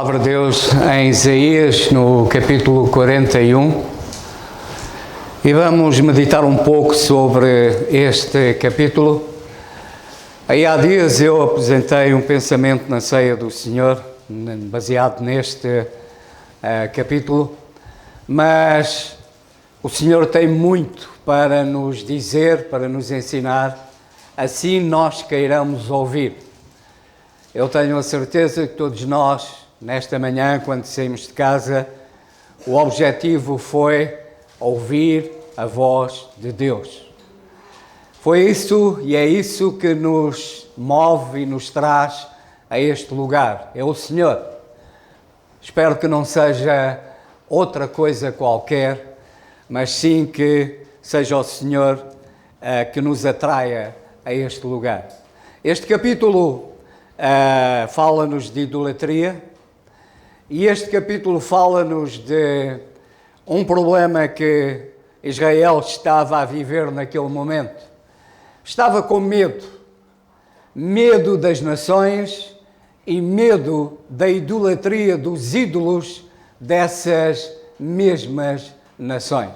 Palavra de Deus em Isaías, no capítulo 41, e vamos meditar um pouco sobre este capítulo. Aí há dias eu apresentei um pensamento na ceia do Senhor, baseado neste capítulo, mas o Senhor tem muito para nos dizer, para nos ensinar, assim nós queiramos ouvir. Eu tenho a certeza que todos nós, nesta manhã, quando saímos de casa, o objetivo foi ouvir a voz de Deus. Foi isso e é isso que nos move e nos traz a este lugar. É o Senhor. Espero que não seja outra coisa qualquer, mas sim que seja o Senhor que nos atraia a este lugar. Este capítulo fala-nos de idolatria e este capítulo fala-nos de um problema que Israel estava a viver naquele momento. Estava com medo das nações e medo da idolatria dos ídolos dessas mesmas nações.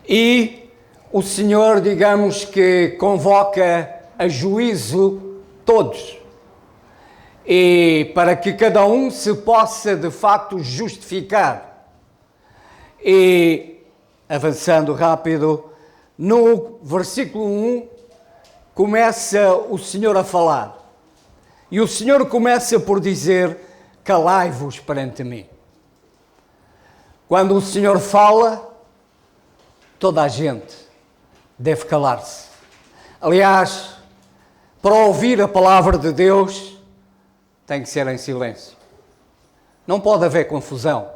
E o Senhor, digamos que convoca a juízo todos. E para que cada um se possa de facto justificar. E avançando rápido, no versículo 1 começa o Senhor a falar. E o Senhor começa por dizer: calai-vos perante mim. Quando o Senhor fala, toda a gente deve calar-se. Aliás, para ouvir a palavra de Deus, tem que ser em silêncio. Não pode haver confusão.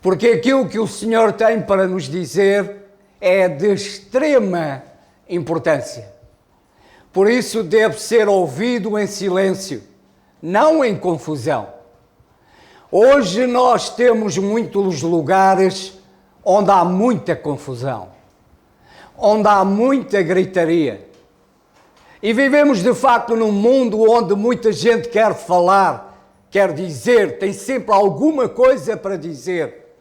Porque aquilo que o Senhor tem para nos dizer é de extrema importância. Por isso deve ser ouvido em silêncio, não em confusão. Hoje nós temos muitos lugares onde há muita confusão, onde há muita gritaria. E vivemos de facto num mundo onde muita gente quer falar, quer dizer, tem sempre alguma coisa para dizer.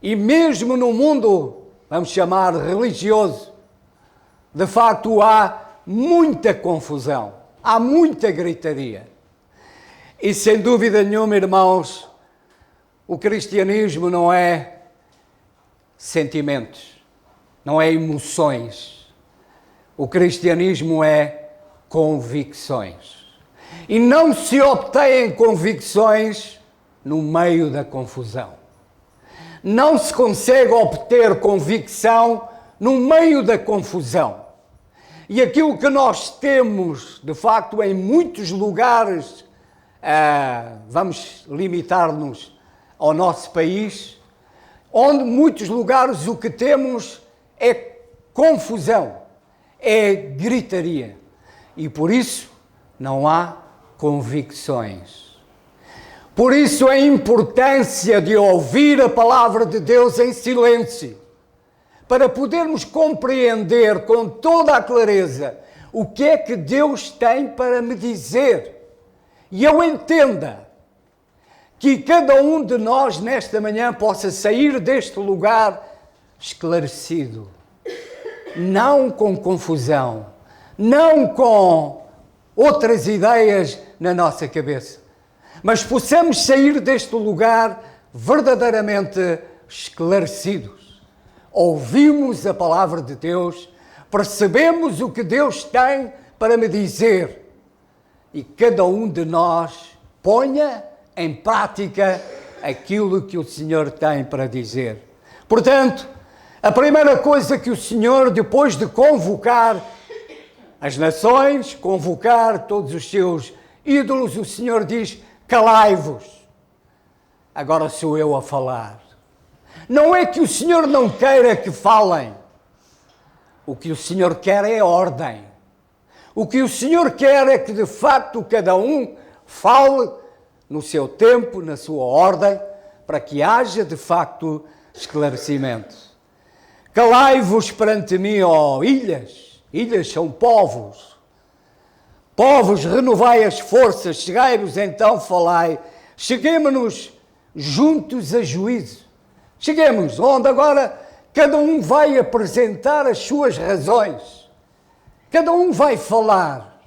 E mesmo no mundo, vamos chamar religioso, de facto há muita confusão, há muita gritaria. E sem dúvida nenhuma, irmãos, o cristianismo não é sentimentos, não é emoções. O cristianismo é convicções. E não se obtêm convicções no meio da confusão. Não se consegue obter convicção no meio da confusão. E aquilo que nós temos, de facto, em muitos lugares, vamos limitar-nos ao nosso país, onde muitos lugares o que temos é confusão. É gritaria. E por isso não há convicções. Por isso a importância de ouvir a palavra de Deus em silêncio, para podermos compreender com toda a clareza o que é que Deus tem para me dizer. E eu entenda que cada um de nós nesta manhã possa sair deste lugar esclarecido. Não com confusão, não com outras ideias na nossa cabeça, mas possamos sair deste lugar verdadeiramente esclarecidos. Ouvimos a palavra de Deus, percebemos o que Deus tem para me dizer e cada um de nós ponha em prática aquilo que o Senhor tem para dizer. Portanto, a primeira coisa que o Senhor, depois de convocar as nações, convocar todos os seus ídolos, o Senhor diz: calai-vos. Agora sou eu a falar. Não é que o Senhor não queira que falem. O que o Senhor quer é ordem. O que o Senhor quer é que, de facto, cada um fale no seu tempo, na sua ordem, para que haja, de facto, esclarecimento. Calai-vos perante mim, ó ilhas. Ilhas são povos. Povos, renovai as forças, chegai-vos então, falai Cheguemos-nos juntos a juízo. Cheguemos onde agora cada um vai apresentar as suas razões. Cada um vai falar,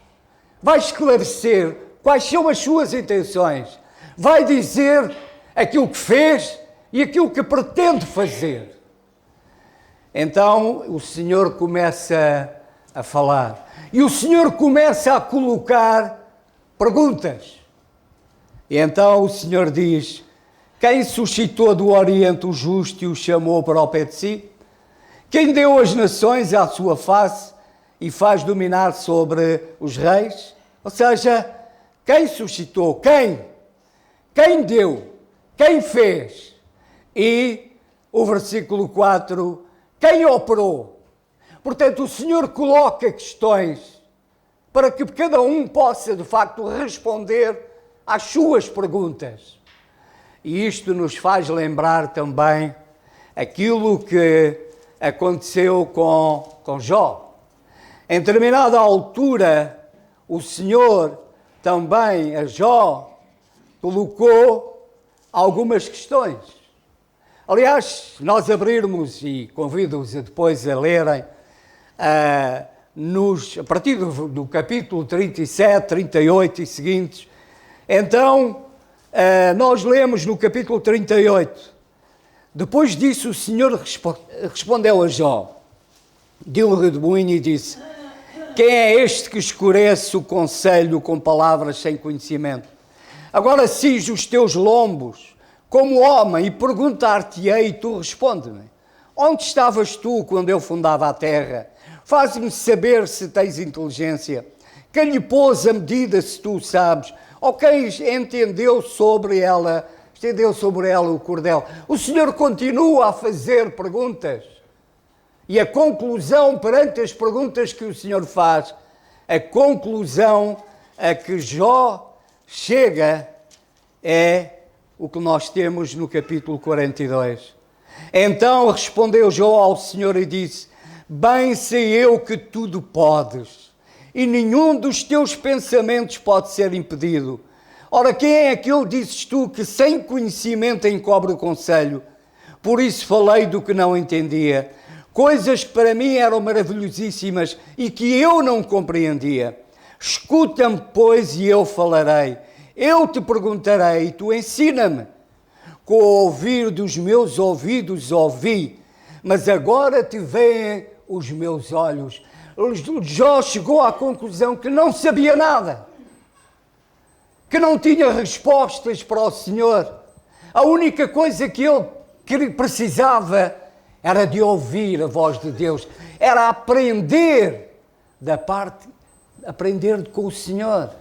vai esclarecer quais são as suas intenções, vai dizer aquilo que fez e aquilo que pretende fazer. Então o Senhor começa a falar e o Senhor começa a colocar perguntas. E então o Senhor diz: quem suscitou do Oriente o justo e o chamou para o pé de si? Quem deu as nações à sua face e faz dominar sobre os reis? Ou seja, quem suscitou? Quem? Quem deu? Quem fez? E o versículo 4, quem operou? Portanto, o Senhor coloca questões para que cada um possa, de facto, responder às suas perguntas. E isto nos faz lembrar também aquilo que aconteceu com Jó. Em determinada altura, o Senhor também a Jó colocou algumas questões. Aliás, se nós abrirmos, e convido-os a depois a lerem, a partir do capítulo 37, 38 e seguintes, então nós lemos no capítulo 38, depois disso o Senhor respondeu a Jó, deu-lhe redemoinho e disse: quem é este que escurece o conselho com palavras sem conhecimento? Agora cinge os teus lombos como homem e perguntar-te-ei e tu responde-me. Onde estavas tu quando eu fundava a terra? Faz-me saber se tens inteligência. Quem lhe pôs a medida se tu sabes? Ou quem estendeu sobre ela o cordel? O Senhor continua a fazer perguntas. E a conclusão perante as perguntas que o Senhor faz, a conclusão a que Jó chega é o que nós temos no capítulo 42. Então respondeu Jó ao Senhor e disse: bem sei eu que tudo podes, e nenhum dos teus pensamentos pode ser impedido. Ora, quem é aquele, dizes tu, que sem conhecimento encobre o conselho? Por isso falei do que não entendia, coisas que para mim eram maravilhosíssimas e que eu não compreendia. Escuta-me, pois, e eu falarei. Eu te perguntarei e tu ensina-me. Com o ouvir dos meus ouvidos ouvi, mas agora te veem os meus olhos. Jó chegou à conclusão que não sabia nada, que não tinha respostas para o Senhor. A única coisa que ele precisava era de ouvir a voz de Deus, era aprender aprender com o Senhor.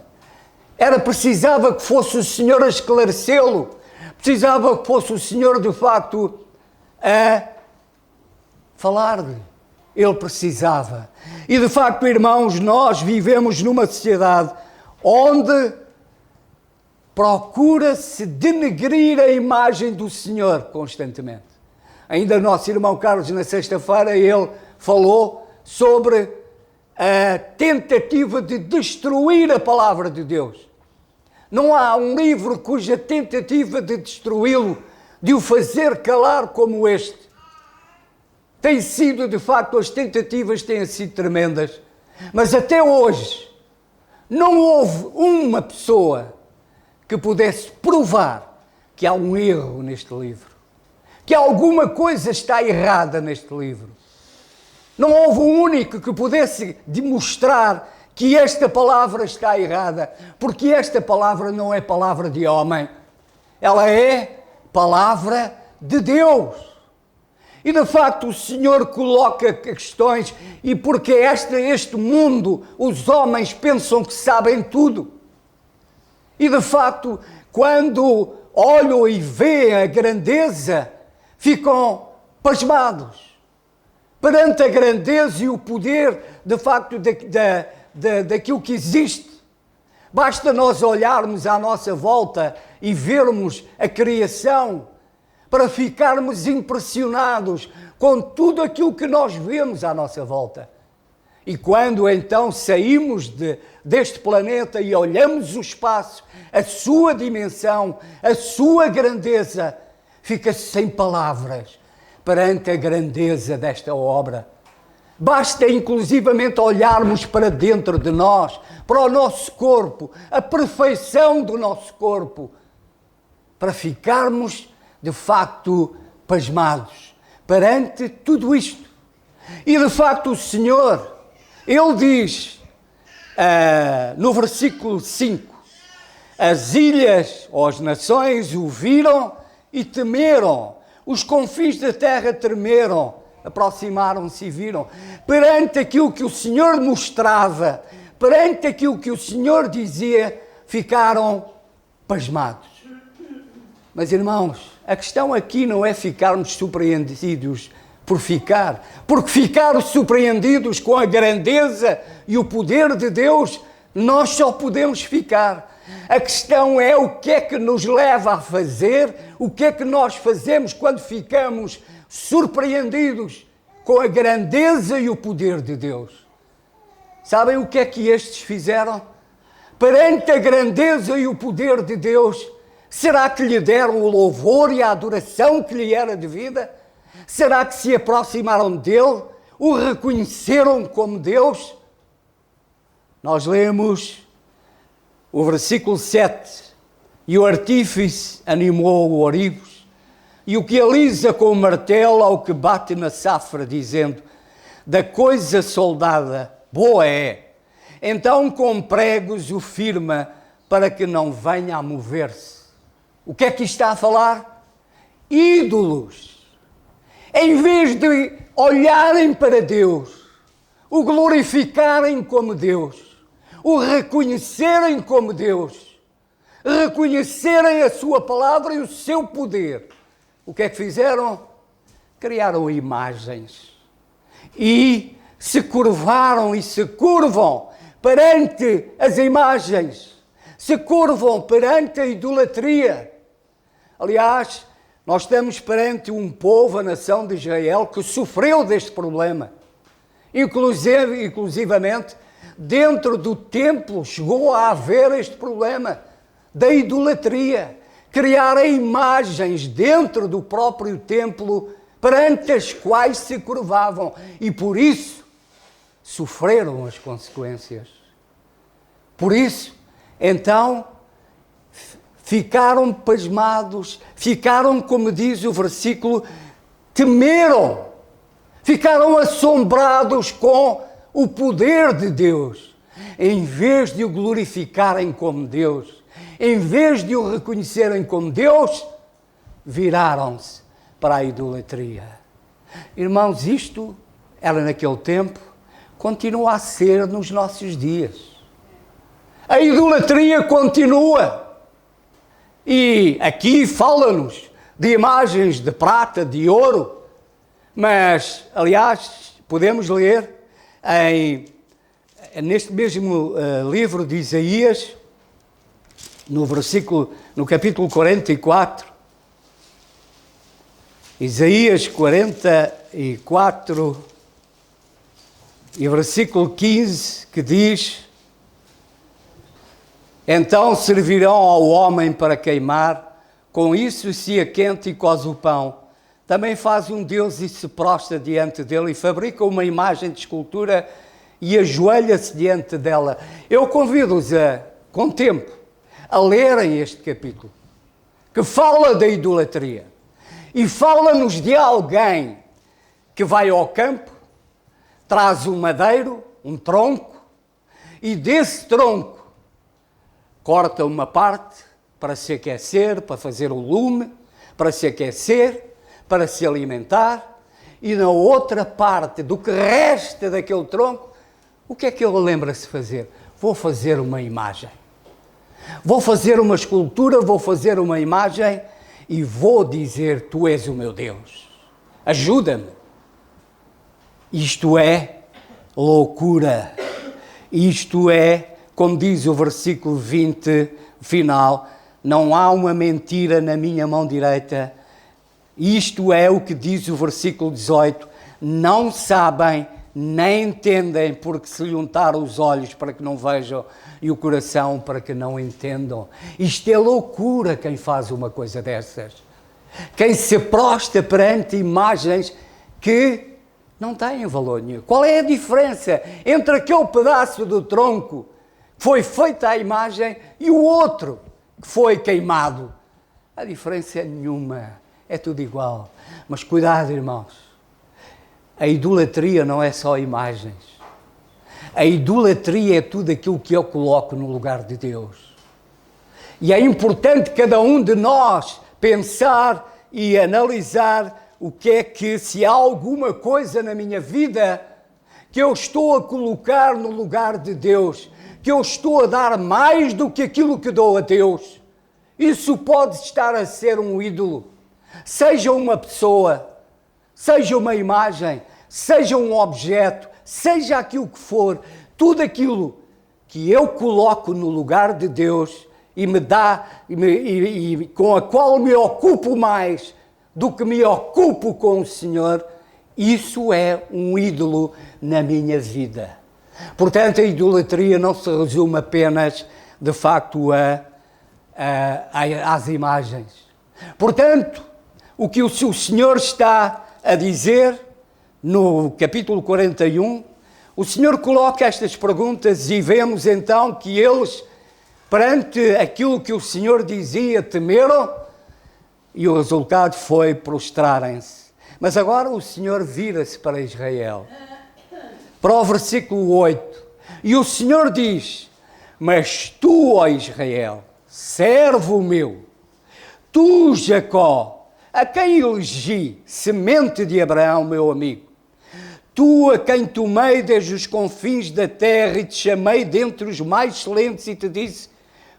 Precisava que fosse o Senhor a esclarecê-lo, precisava que fosse o Senhor de facto a falar-lhe. Ele precisava. E de facto, irmãos, nós vivemos numa sociedade onde procura-se denegrir a imagem do Senhor constantemente. Ainda o nosso irmão Carlos, na sexta-feira, ele falou sobre a tentativa de destruir a palavra de Deus. Não há um livro cuja tentativa de destruí-lo, de o fazer calar como este. Tem sido, de facto, as tentativas têm sido tremendas, mas até hoje não houve uma pessoa que pudesse provar que há um erro neste livro, que alguma coisa está errada neste livro. Não houve um único que pudesse demonstrar que esta palavra está errada, porque esta palavra não é palavra de homem, ela é palavra de Deus. E de facto o Senhor coloca questões, e porque este mundo, os homens pensam que sabem tudo. E de facto, quando olham e veem a grandeza, ficam pasmados perante a grandeza e o poder, de facto, daquilo que existe. Basta nós olharmos à nossa volta e vermos a criação para ficarmos impressionados com tudo aquilo que nós vemos à nossa volta. E quando então saímos deste planeta e olhamos o espaço, a sua dimensão, a sua grandeza, fica-se sem palavras perante a grandeza desta obra. Basta inclusivamente olharmos para dentro de nós, para o nosso corpo, a perfeição do nosso corpo, para ficarmos de facto pasmados perante tudo isto. E de facto o Senhor, Ele diz no versículo 5, as ilhas ou as nações o viram e temeram, os confins da terra tremeram, aproximaram-se e viram, perante aquilo que o Senhor mostrava, perante aquilo que o Senhor dizia, ficaram pasmados. Mas irmãos, a questão aqui não é ficarmos surpreendidos por ficar, porque ficar surpreendidos com a grandeza e o poder de Deus, nós só podemos ficar. A questão é o que é que nos leva a fazer, o que é que nós fazemos quando ficamos surpreendidos com a grandeza e o poder de Deus. Sabem o que é que estes fizeram? Perante a grandeza e o poder de Deus, será que lhe deram o louvor e a adoração que lhe era devida? Será que se aproximaram dele? O reconheceram como Deus? Nós lemos o versículo 7. E o artífice animou o ourives, e o que alisa com o martelo ao que bate na safra, dizendo, da coisa soldada, boa é. Então com pregos o firma, para que não venha a mover-se. O que é que está a falar? Ídolos. Em vez de olharem para Deus, o glorificarem como Deus, o reconhecerem como Deus, reconhecerem a sua palavra e o seu poder, o que é que fizeram? Criaram imagens e se curvaram e se curvam perante as imagens, se curvam perante a idolatria. Aliás, nós estamos perante um povo, a nação de Israel, que sofreu deste problema. Inclusivamente, dentro do templo chegou a haver este problema da idolatria. Criar imagens dentro do próprio templo perante as quais se curvavam. E por isso sofreram as consequências. Por isso, então, ficaram pasmados, ficaram, como diz o versículo, temeram, ficaram assombrados com o poder de Deus. Em vez de o glorificarem como Deus, em vez de o reconhecerem como Deus, viraram-se para a idolatria. Irmãos, isto era naquele tempo, continua a ser nos nossos dias. A idolatria continua. E aqui fala-nos de imagens de prata, de ouro, mas, aliás, podemos ler neste mesmo livro de Isaías, no capítulo 44, Isaías 44 e versículo 15, que diz: então servirão ao homem para queimar, com isso se aquente e coze o pão. Também faz um Deus e se prostra diante dele e fabrica uma imagem de escultura e ajoelha-se diante dela. Eu convido-os com tempo, a lerem este capítulo, que fala da idolatria e fala-nos de alguém que vai ao campo, traz um madeiro, um tronco, e desse tronco corta uma parte para se aquecer, para fazer o lume, para se aquecer, para se alimentar, e na outra parte do que resta daquele tronco, o que é que ele lembra-se fazer? Vou fazer uma imagem. Vou fazer uma escultura, vou fazer uma imagem e vou dizer, tu és o meu Deus. Ajuda-me. Isto é loucura. Isto é, como diz o versículo 20 final, não há uma mentira na minha mão direita. Isto é o que diz o versículo 18, não sabem nem entendem, porque se lhe untaram os olhos para que não vejam e o coração para que não entendam. Isto é loucura quem faz uma coisa dessas. Quem se prostra perante imagens que não têm valor nenhum. Qual é a diferença entre aquele pedaço do tronco que foi feita à imagem e o outro que foi queimado? A diferença é nenhuma, é tudo igual. Mas cuidado, irmãos, a idolatria não é só imagens. A idolatria é tudo aquilo que eu coloco no lugar de Deus. E é importante cada um de nós pensar e analisar o que é que, se há alguma coisa na minha vida que eu estou a colocar no lugar de Deus, que eu estou a dar mais do que aquilo que dou a Deus, isso pode estar a ser um ídolo. Seja uma pessoa, seja uma imagem, seja um objeto, seja aquilo que for, tudo aquilo que eu coloco no lugar de Deus e me dá, e com a qual me ocupo mais do que me ocupo com o Senhor, isso é um ídolo na minha vida. Portanto, a idolatria não se resume apenas, de facto, às imagens. Portanto, o que o Senhor está a dizer no capítulo 41, o Senhor coloca estas perguntas e vemos então que eles, perante aquilo que o Senhor dizia, temeram e o resultado foi prostrarem-se. Mas agora o Senhor vira-se para Israel, para o versículo 8, e o Senhor diz: mas tu, ó Israel, servo meu, tu, Jacó, a quem elegi, semente de Abraão, meu amigo, tu a quem tomei desde os confins da terra e te chamei dentre os mais excelentes e te disse: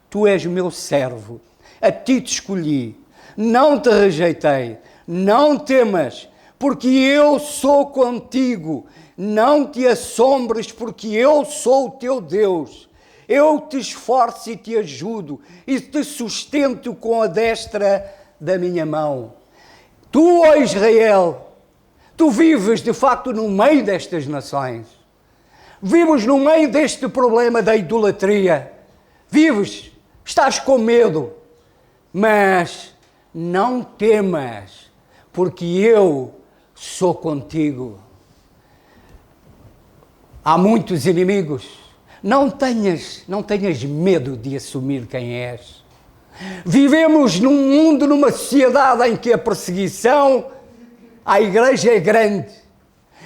tu és meu servo, a ti te escolhi, não te rejeitei, não temas, porque eu sou contigo, não te assombres, porque eu sou o teu Deus. Eu te esforço e te ajudo e te sustento com a destra da minha mão. Tu, ó Israel, tu vives de facto no meio destas nações. Vives no meio deste problema da idolatria. Vives, estás com medo, mas não temas, porque eu sou contigo. Há muitos inimigos. Não tenhas medo de assumir quem és. Vivemos num mundo, numa sociedade em que a perseguição à igreja é grande,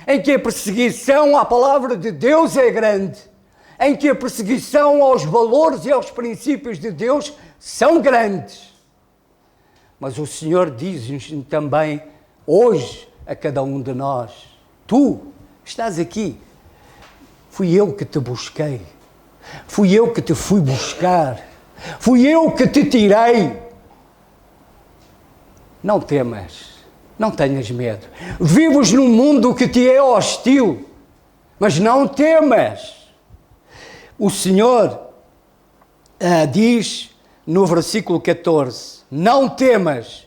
em que a perseguição à palavra de Deus é grande, em que a perseguição aos valores e aos princípios de Deus são grandes. Mas o Senhor diz-nos também hoje a cada um de nós: tu estás aqui, fui eu que te busquei, fui eu que te fui buscar, fui eu que te tirei. Não temas, não tenhas medo. Vives num mundo que te é hostil, mas não temas. O Senhor diz no versículo 14: não temas,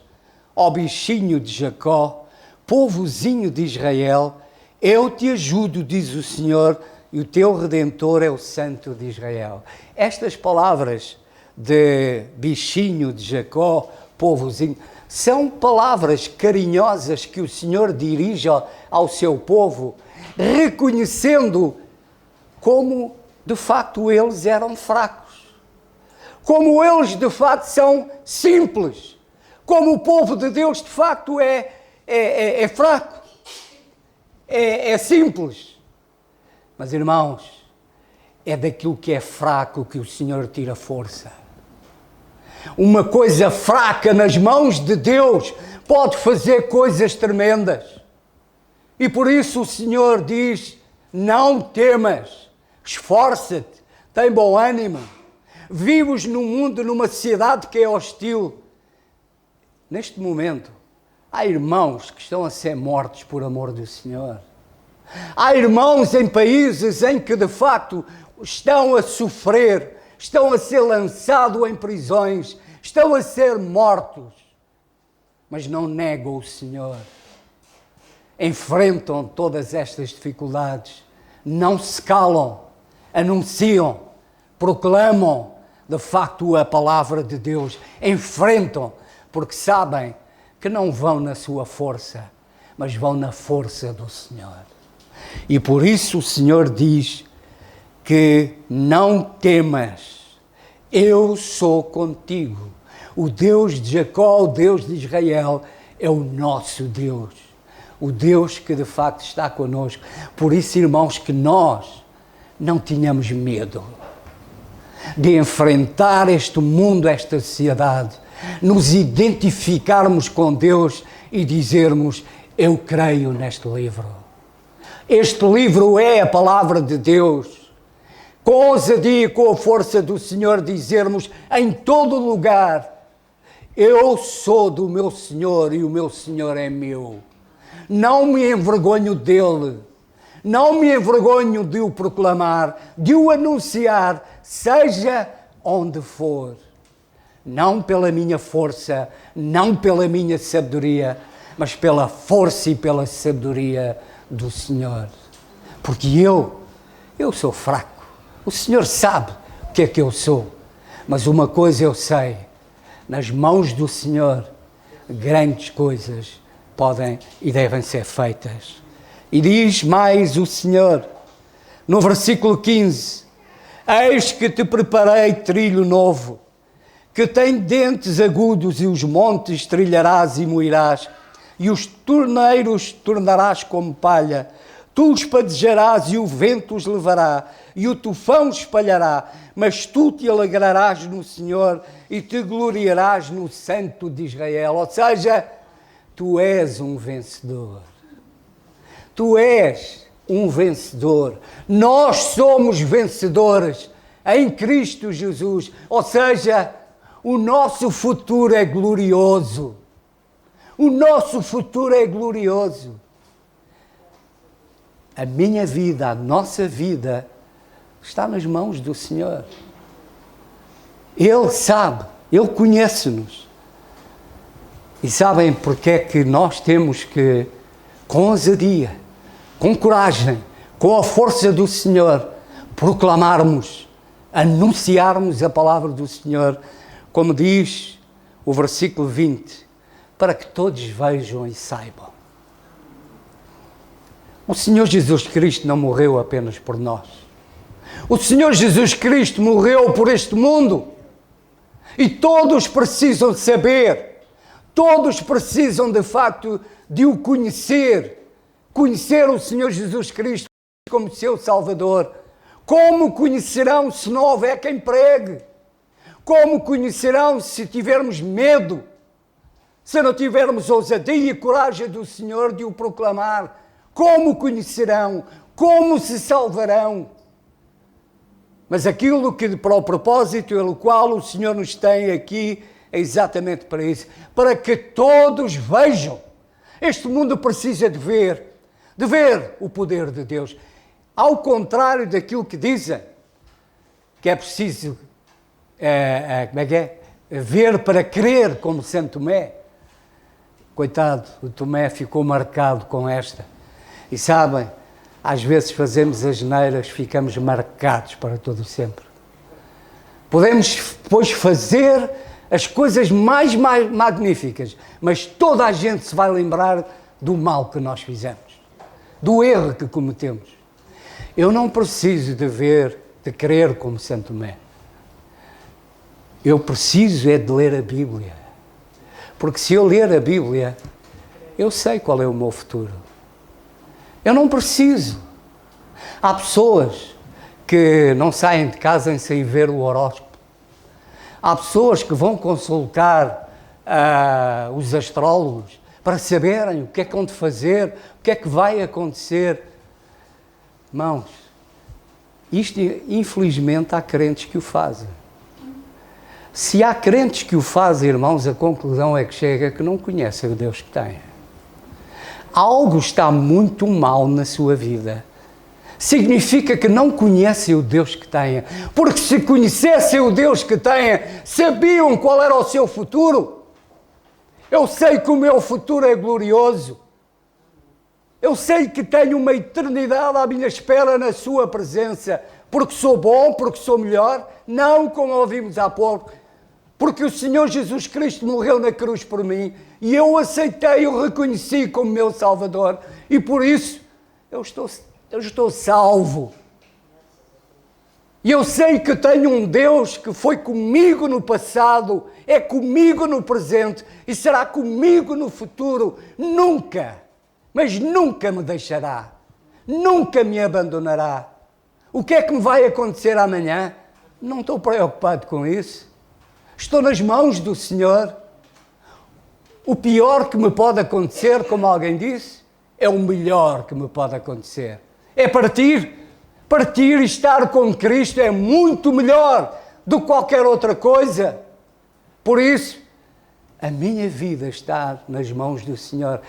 ó bichinho de Jacó, povozinho de Israel, eu te ajudo, diz o Senhor, e o teu Redentor é o Santo de Israel. Estas palavras de bichinho de Jacó, povozinho, são palavras carinhosas que o Senhor dirige ao seu povo, reconhecendo como de facto eles eram fracos, como eles de facto são simples, como o povo de Deus de facto é fraco, é simples. Mas, irmãos, é daquilo que é fraco que o Senhor tira força. Uma coisa fraca nas mãos de Deus pode fazer coisas tremendas. E por isso o Senhor diz: não temas, esforça-te, tem bom ânimo. Vives num mundo, numa sociedade que é hostil. Neste momento, há irmãos que estão a ser mortos por amor do Senhor. Há irmãos em países em que, de facto, estão a sofrer, estão a ser lançados em prisões, estão a ser mortos, mas não negam o Senhor. enfrentam todas estas dificuldades, não se calam, anunciam, proclamam de facto a palavra de Deus, enfrentam, porque sabem que não vão na sua força, mas vão na força do Senhor. E por isso o Senhor diz que não temas, eu sou contigo. O Deus de Jacó, o Deus de Israel, é o nosso Deus. O Deus que de facto está conosco. Por isso, irmãos, que nós não tenhamos medo de enfrentar este mundo, esta sociedade, nos identificarmos com Deus e dizermos, eu creio neste livro. Este livro é a palavra de Deus. Com ousadia e com a força do Senhor dizermos em todo lugar, eu sou do meu Senhor e o meu Senhor é meu. Não me envergonho dele. Não me envergonho de o proclamar, de o anunciar, seja onde for. Não pela minha força, não pela minha sabedoria, mas pela força e pela sabedoria do Senhor. Porque eu sou fraco. O Senhor sabe o que é que eu sou. Mas uma coisa eu sei, nas mãos do Senhor, grandes coisas podem e devem ser feitas. E diz mais o Senhor, no versículo 15, eis que te preparei trilho novo, que tem dentes agudos e os montes trilharás e moirás, e os torneiros tornarás como palha, tu os padejarás e o vento os levará, e o tufão espalhará, mas tu te alegrarás no Senhor e te gloriarás no Santo de Israel. Ou seja, tu és um vencedor. Tu és um vencedor. Nós somos vencedores em Cristo Jesus. Ou seja, o nosso futuro é glorioso. O nosso futuro é glorioso. A minha vida, a nossa vida, está nas mãos do Senhor. Ele sabe, Ele conhece-nos. E sabem porque é que nós temos que, com ousadia, com coragem, com a força do Senhor, proclamarmos, anunciarmos a palavra do Senhor, como diz o versículo 20, para que todos vejam e saibam. O Senhor Jesus Cristo não morreu apenas por nós. O Senhor Jesus Cristo morreu por este mundo. E todos precisam saber, todos precisam de facto de o conhecer o Senhor Jesus Cristo como seu Salvador. Como conhecerão se não houver quem pregue? Como conhecerão se tivermos medo? Se não tivermos ousadia e coragem do Senhor de o proclamar? Como conhecerão? Como se salvarão? Mas aquilo que para o propósito pelo qual o Senhor nos tem aqui é exatamente para isso, para que todos vejam. Este mundo precisa de ver o poder de Deus. Ao contrário daquilo que dizem, que é preciso ver para crer, como Santo Tomé. Coitado, o Tomé ficou marcado com esta. E sabem, às vezes fazemos as neiras, ficamos marcados para todo sempre. Podemos, pois, fazer as coisas mais magníficas, mas toda a gente se vai lembrar do mal que nós fizemos, do erro que cometemos. Eu não preciso de crer como Santo Tomé. Eu preciso é de ler a Bíblia. Porque se eu ler a Bíblia, eu sei qual é o meu futuro. Eu não preciso. Há pessoas que não saem de casa sem ver o horóscopo. Há pessoas que vão consultar os astrólogos para saberem o que é que vão de fazer, o que é que vai acontecer. Irmãos, isto infelizmente há crentes que o fazem. Se há crentes que o fazem, irmãos, a conclusão é que chega que não conhecem o Deus que têm. Algo está muito mal na sua vida. Significa que não conhecem o Deus que têm. Porque se conhecessem o Deus que têm, sabiam qual era o seu futuro. Eu sei que o meu futuro é glorioso. Eu sei que tenho uma eternidade à minha espera na sua presença, porque sou bom, porque sou melhor, não como ouvimos há pouco, porque o Senhor Jesus Cristo morreu na cruz por mim e eu o aceitei, o reconheci como meu Salvador e por isso eu estou salvo. E eu sei que tenho um Deus que foi comigo no passado, é comigo no presente e será comigo no futuro. Nunca, mas nunca me deixará, nunca me abandonará. O que é que me vai acontecer amanhã? Não estou preocupado com isso. Estou nas mãos do Senhor. O pior que me pode acontecer, como alguém disse, é o melhor que me pode acontecer. É partir. Partir e estar com Cristo é muito melhor do que qualquer outra coisa. Por isso, a minha vida está nas mãos do Senhor.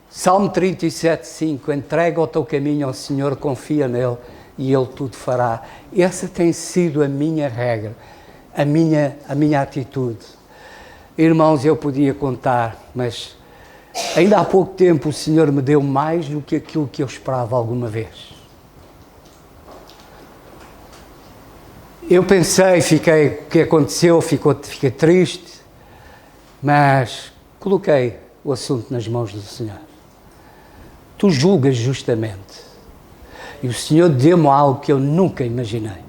Salmo 37:5, entrega o teu caminho ao Senhor, confia nele e ele tudo fará. Essa tem sido a minha regra, a minha atitude. Irmãos, eu podia contar, mas ainda há pouco tempo o Senhor me deu mais do que aquilo que eu esperava alguma vez. Eu pensei, o que aconteceu, fiquei triste, mas coloquei o assunto nas mãos do Senhor. Tu julgas justamente. E o Senhor deu-me algo que eu nunca imaginei.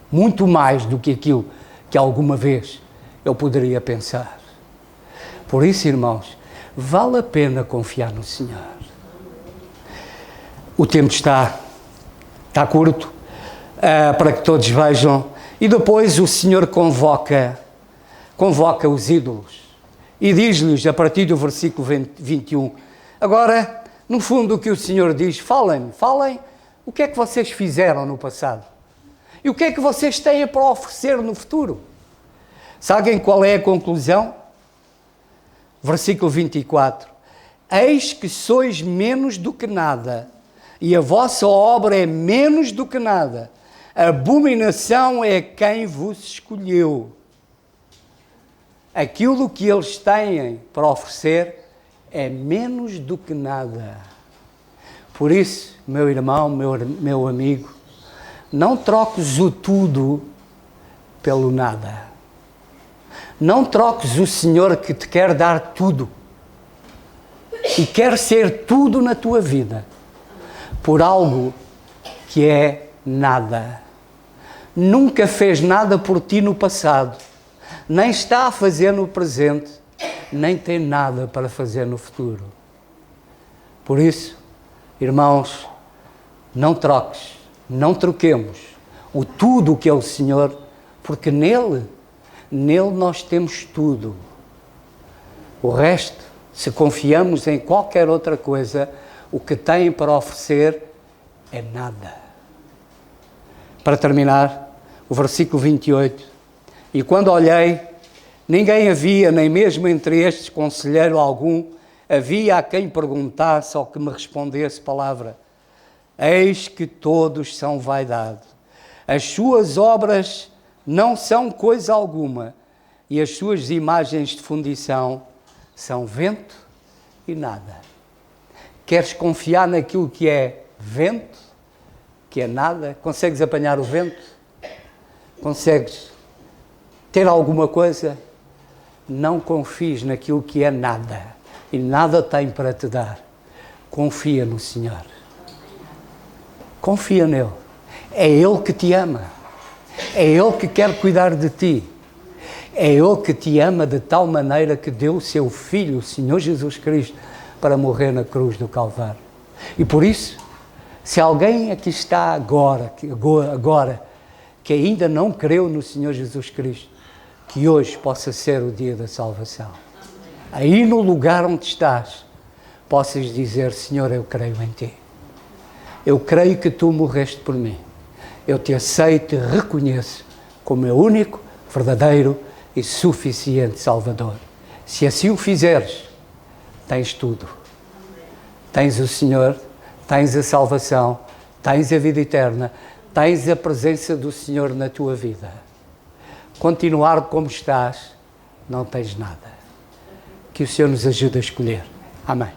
Muito mais do que aquilo que alguma vez eu poderia pensar. Por isso, irmãos, vale a pena confiar no Senhor. O tempo está curto. Para que todos vejam, e depois o Senhor convoca os ídolos e diz-lhes a partir do versículo 21, agora, no fundo o que o Senhor diz, falem o que é que vocês fizeram no passado e o que é que vocês têm para oferecer no futuro. Sabem qual é a conclusão? Versículo 24, eis que sois menos do que nada e a vossa obra é menos do que nada. Abominação é quem vos escolheu. Aquilo que eles têm para oferecer é menos do que nada. Por isso, meu irmão, meu amigo, não troques o tudo pelo nada. Não troques o Senhor que te quer dar tudo e quer ser tudo na tua vida por algo que é nada. Nunca fez nada por ti no passado, nem está a fazer no presente, nem tem nada para fazer no futuro. Por isso, irmãos, não troquemos o tudo que é o Senhor, porque nele nós temos tudo. O resto, se confiamos em qualquer outra coisa, o que tem para oferecer é nada. Para terminar, o versículo 28. E quando olhei, ninguém havia, nem mesmo entre estes conselheiro algum, havia a quem perguntasse ou que me respondesse palavra. Eis que todos são vaidade. As suas obras não são coisa alguma, e as suas imagens de fundição são vento e nada. Queres confiar naquilo que é vento? Que é nada? Consegues apanhar o vento? Consegues ter alguma coisa? Não confies naquilo que é nada e nada tem para te dar. Confia no Senhor. Confia nele. É Ele que te ama. É Ele que quer cuidar de ti. É Ele que te ama de tal maneira que deu o seu Filho, o Senhor Jesus Cristo, para morrer na cruz do Calvário. E por isso, se alguém aqui está agora, que ainda não creu no Senhor Jesus Cristo, que hoje possa ser o dia da salvação. Aí no lugar onde estás, possas dizer, Senhor, eu creio em Ti. Eu creio que Tu morreste por mim. Eu Te aceito e reconheço como meu único, verdadeiro e suficiente Salvador. Se assim o fizeres, tens tudo. Tens o Senhor, tens a salvação, tens a vida eterna, tens a presença do Senhor na tua vida. Continuar como estás, não tens nada. Que o Senhor nos ajude a escolher. Amém.